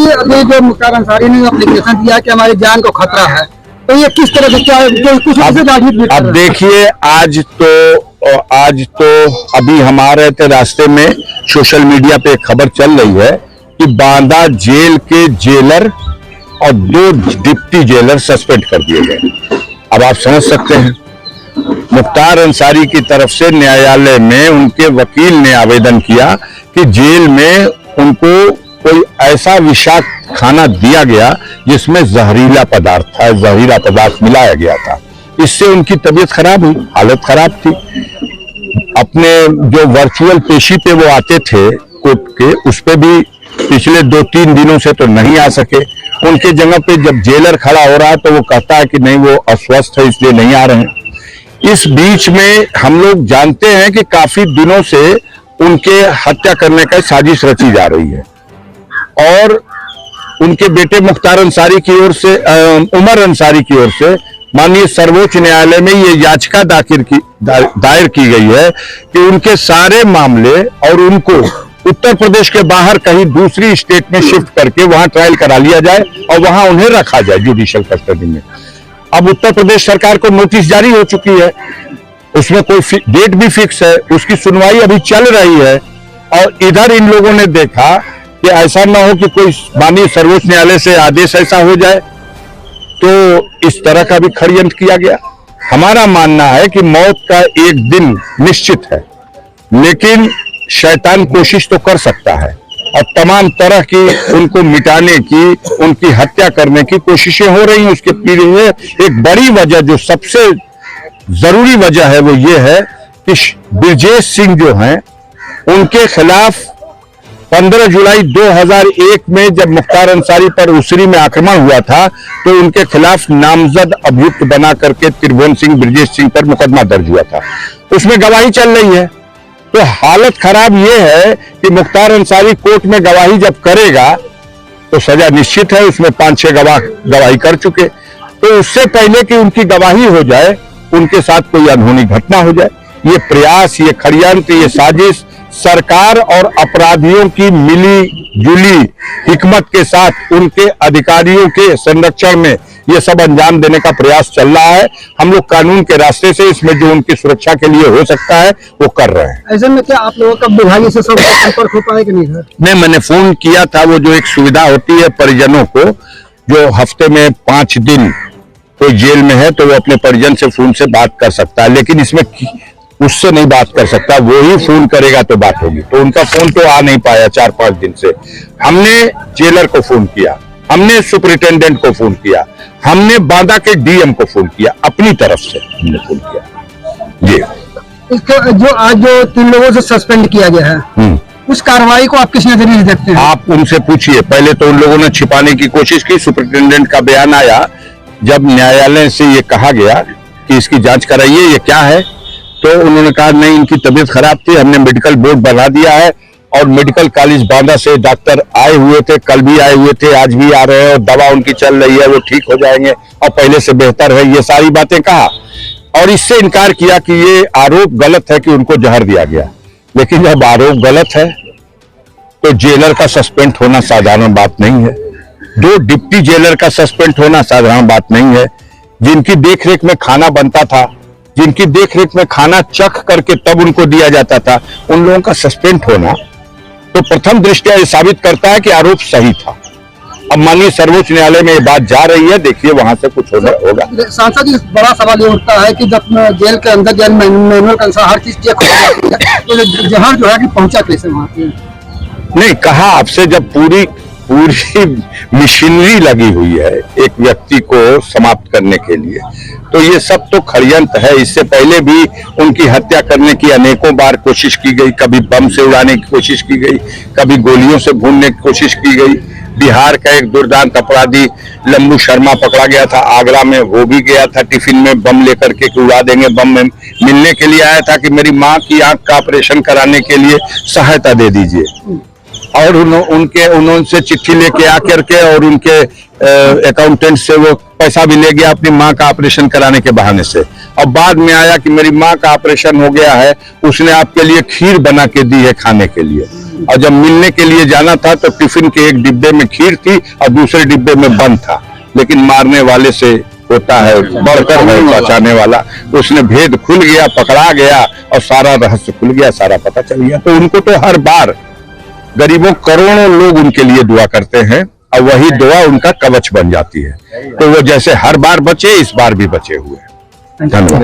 जी, अभी जो मुख्तार अंसारी ने एप्लीकेशन दिया कि हमारी जान को खतरा है, तो ये किस तरह से क्या कुछ अब देखिए, आज तो अभी हमारे रास्ते में सोशल मीडिया पे खबर चल रही है कि बांदा जेल के जेलर और 2 डिप्टी जेलर सस्पेंड कर दिए गए। अब आप समझ सकते हैं, मुख्तार अंसारी की तरफ से न्यायालय में उनके वकील ने आवेदन किया कि जेल में उनको कोई ऐसा विषाक्त खाना दिया गया जिसमें जहरीला पदार्थ मिलाया गया था। इससे उनकी तबीयत खराब हुई, हालत खराब थी। अपने जो वर्चुअल पेशी पे वो आते थे कोर्ट के, उस पे भी पिछले 2-3 दिनों से तो नहीं आ सके। उनके जगह पे जब जेलर खड़ा हो रहा है तो वो कहता है कि नहीं, वो अस्वस्थ है इसलिए नहीं आ रहे हैं। इस बीच में हम लोग जानते हैं कि काफी दिनों से उनके हत्या करने का साजिश रची जा रही है और उनके बेटे मुख्तार अंसारी की ओर से, उमर अंसारी की ओर से माननीय सर्वोच्च न्यायालय में ये याचिका दायर की गई है कि उनके सारे मामले और उनको उत्तर प्रदेश के बाहर कहीं दूसरी स्टेट में शिफ्ट करके वहां ट्रायल करा लिया जाए और वहां उन्हें रखा जाए जुडिशियल कस्टडी में। अब उत्तर प्रदेश सरकार को नोटिस जारी हो चुकी है, उसमें कोई डेट भी फिक्स है, उसकी सुनवाई अभी चल रही है और इधर इन लोगों ने देखा कि ऐसा ना हो कि कोई माननीय सर्वोच्च न्यायालय से आदेश ऐसा हो जाए, तो इस तरह का भी षड्यंत्र किया गया। हमारा मानना है कि मौत का एक दिन निश्चित है, लेकिन शैतान कोशिश तो कर सकता है और तमाम तरह की उनको मिटाने की, उनकी हत्या करने की कोशिशें हो रही हैं। उसके पीछे एक बड़ी वजह, जो सबसे जरूरी वजह है, वो ये है कि ब्रजेश सिंह जो हैं, उनके खिलाफ 15 जुलाई 2001 में जब मुख्तार अंसारी पर उसरी में आक्रमण हुआ था तो उनके खिलाफ नामजद अभियुक्त बना करके त्रिभुवन सिंह, ब्रजेश सिंह पर मुकदमा दर्ज हुआ था। उसमें गवाही चल रही है। तो हालत खराब यह है कि मुख्तार अंसारी कोर्ट में गवाही जब करेगा तो सजा निश्चित है। उसमें 5-6 गवाह गवाही कर चुके, तो उससे पहले कि उनकी गवाही हो जाए, उनके साथ कोई अनहोनी घटना हो जाए। ये प्रयास, ये षड्यंत्र, ये साजिश सरकार और अपराधियों की मिली जुली हिकमत के साथ उनके अधिकारियों के संरक्षण में ये सब अंजाम देने का प्रयास चल रहा है। हम लोग कानून के रास्ते से इसमें जो उनकी सुरक्षा के लिए हो सकता है वो कर रहे हैं। ऐसे में क्या आप लोगों का विभाग से सब संपर्क हो पाएगा नहीं है? नहीं, मैंने फोन किया था। वो जो एक सुविधा होती है परिजनों को, जो हफ्ते में 5 दिन कोई जेल में है तो वो अपने परिजन से फोन से बात कर सकता है, लेकिन इसमें उससे नहीं बात कर सकता, वो ही फोन करेगा तो बात होगी। तो उनका फोन तो आ नहीं पाया 4-5 दिन से। हमने जेलर को फोन किया, हमने सुपरिटेंडेंट को फोन किया, हमने बांदा के डीएम को फोन किया, अपनी तरफ से हमने फोन किया। जी, जो आज जो 3 लोगों से सस्पेंड किया गया है, उस कार्रवाई को आप किस नजरिए से देखते हैं? आप उनसे पूछिए। पहले तो उन लोगों ने छिपाने की कोशिश की। सुपरिटेंडेंट का बयान आया जब न्यायालय से ये कहा गया कि इसकी जांच कराइए, ये क्या है, तो उन्होंने कहा नहीं, इनकी तबीयत खराब थी, हमने मेडिकल बोर्ड बना दिया है और मेडिकल कॉलेज बांदा से डॉक्टर आए हुए थे, कल भी आए हुए थे, आज भी आ रहे हैं और दवा उनकी चल रही है, वो ठीक हो जाएंगे और पहले से बेहतर है। ये सारी बातें कहा और इससे इनकार किया कि ये आरोप गलत है कि उनको जहर दिया गया। लेकिन जब आरोप गलत है तो जेलर का सस्पेंड होना साधारण बात नहीं है। 2 डिप्टी जेलर का सस्पेंड होना साधारण बात नहीं है। जिनकी देखरेख में खाना बनता था, जिनकी देखरेख में खाना चख करके तब उनको दिया जाता था, उन लोगों का सस्पेंड होना तो प्रथम दृष्टया ये साबित करता है कि आरोप सही था। अब माननीय सर्वोच्च न्यायालय में ये बात जा रही है, देखिए वहां से कुछ होगा। सांसद जी, बड़ा सवाल ये उठता है कि जब जेल के अंदर जेल मैनुअल के अनुसार हर चीज चेक हो जाती है, तो जहर जो है कि पहुंचा कैसे वहां पे? नहीं, कहा आपसे, जब पूरी मशीनरी लगी हुई है एक व्यक्ति को समाप्त करने के लिए, तो ये सब तो षड्यंत्र है। इससे पहले भी उनकी हत्या करने की अनेकों बार कोशिश की गई। कभी बम से उड़ाने की कोशिश की गई, कभी गोलियों से भूनने की कोशिश की गई। बिहार का एक दुर्दांत अपराधी लंबू शर्मा पकड़ा गया था आगरा में, वो भी गया था टिफिन में बम लेकर के कि उड़ा देंगे बम। में मिलने के लिए आया था कि मेरी माँ की आंख का ऑपरेशन कराने के लिए सहायता दे दीजिए, और उन्होंने चिट्ठी लेके आकर के और उनके अकाउंटेंट से वो पैसा भी ले गया अपनी माँ का ऑपरेशन कराने के बहाने से। और बाद में आया कि मेरी माँ का ऑपरेशन हो गया है, उसने आपके लिए खीर बना के दी है खाने के लिए। और जब मिलने के लिए जाना था तो टिफिन के एक डिब्बे में खीर थी और दूसरे डिब्बे में बंद था, लेकिन मारने वाले से होता है बढ़कर है बचाने वाला। उसने भेद खुल गया, पकड़ा गया और सारा रहस्य खुल गया, सारा पता चल गया। तो उनको तो हर बार गरीबों करोड़ों लोग उनके लिए दुआ करते हैं और वही दुआ उनका कवच बन जाती है। तो वो जैसे हर बार बचे, इस बार भी बचे हुए हैं। धन्यवाद।